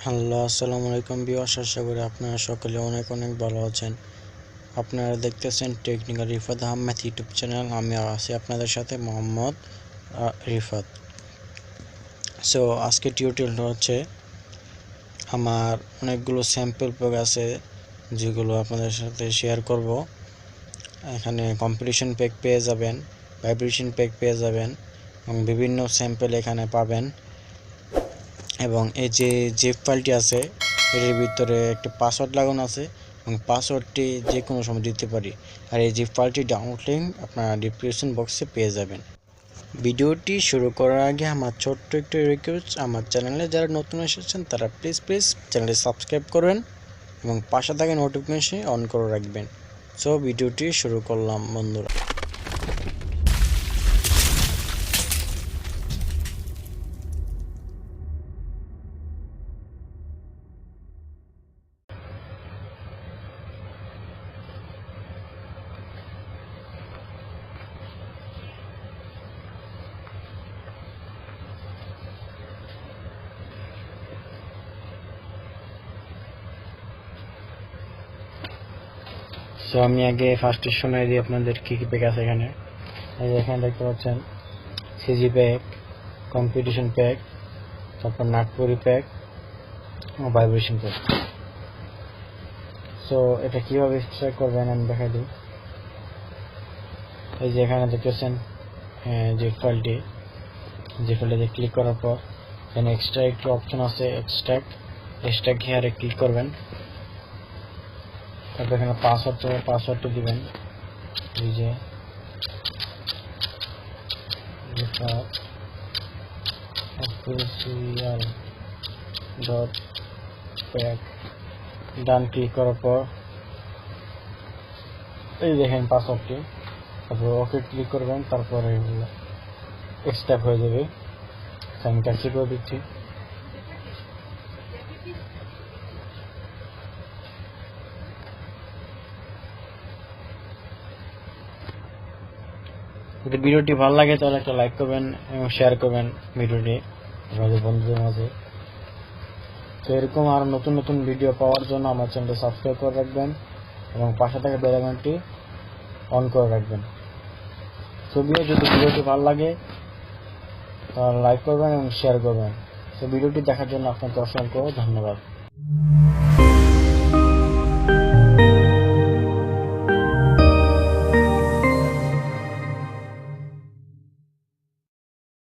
Hello, আসসালামু আলাইকুম viewers, আশা করি আপনারা সকলে অনেক ভালো আছেন। আপনারা দেখতেছেন technical Rifat Ahmed YouTube channel. আমি আছি আপনাদের সাথে মোহাম্মদ রিফাত। সো আজকে টিউটোরিয়ালটা হচ্ছে আমার অনেকগুলো স্যাম্পল প্যাক আছে যেগুলো আপনাদের সাথে শেয়ার করব। এখানে কম্পিটিশন প্যাক পেয়ে যাবেন, ভাইব্রেশন প্যাক পেয়ে যাবেন এবং বিভিন্ন স্যাম্পল এখানে পাবেন। এবং এই যে জিপ ফাইলটি আছে এর ভিতরে একটা পাসওয়ার্ড লাগানো আছে এবং পাসওয়ার্ডটি যে কোনো সময় দিতে পারি। আর এই জিপ ফাইলটি ডাউনলোড লিংক আপনারা ডিসক্রিপশন বক্সে পেয়ে যাবেন। ভিডিওটি শুরু করার আগে আমার ছোট্ট একটি রিকোয়েস্ট, আমার চ্যানেলে যারা নতুন এসেছেন তারা প্লিজ চ্যানেলটি সাবস্ক্রাইব করবেন এবং পাশে থাকা নোটিফিকেশন অন করে রাখবেন। সো ভিডিওটি শুরু করলাম বন্ধুরা। সো আমি আগে ফার্স্টের সময় দিই আপনাদের কী কী প্যাক আছে এখানে। এই যে এখানে দেখতে পাচ্ছেন সিজি প্যাক, কম্পিটিশন প্যাক, তারপর নাগপুরি প্যাক ও ভাইব্রেশন প্যাক। সো এটা কীভাবে এক্সট্রাক্ট করবেন আমি দেখাই দিই। এই যে এখানে দেখতেছেন যে ফাইলটি, যে ফাইলটিতে ক্লিক করার পর এখানে এক্সট্রাক্ট অপশন আছে, এক্সট্রাক্ট হেয়ারে ক্লিক করবেন। তারপর এখানে পাসওয়ার্ডটা দিবেন। এই যে Rifat official dot pack ডান ক্লিক করার পর এই দেখেন পাসওয়ার্ডটি, তারপর ওকে ক্লিক করবেন। তারপরে এক্সট্রাক্ট হয়ে যাবে। আমি ক্যান্সেল করে দিচ্ছি। যদি ভিডিওটি ভালো লাগে তাহলে একটা লাইক করবেন এবং শেয়ার করবেন ভিডিওটি আপনাদের বন্ধুদের মাঝে। তো এরকম আরও নতুন নতুন ভিডিও পাওয়ার জন্য আমার চ্যানেলটি সাবস্ক্রাইব করে রাখবেন এবং পাশে থাকা বেল আইকনটি অন করে রাখবেন। তো যদি ভিডিওটি ভালো লাগে তাহলে লাইক করবেন এবং শেয়ার করবেন। তো ভিডিওটি দেখার জন্য আপনাকে অসংখ্য ধন্যবাদ।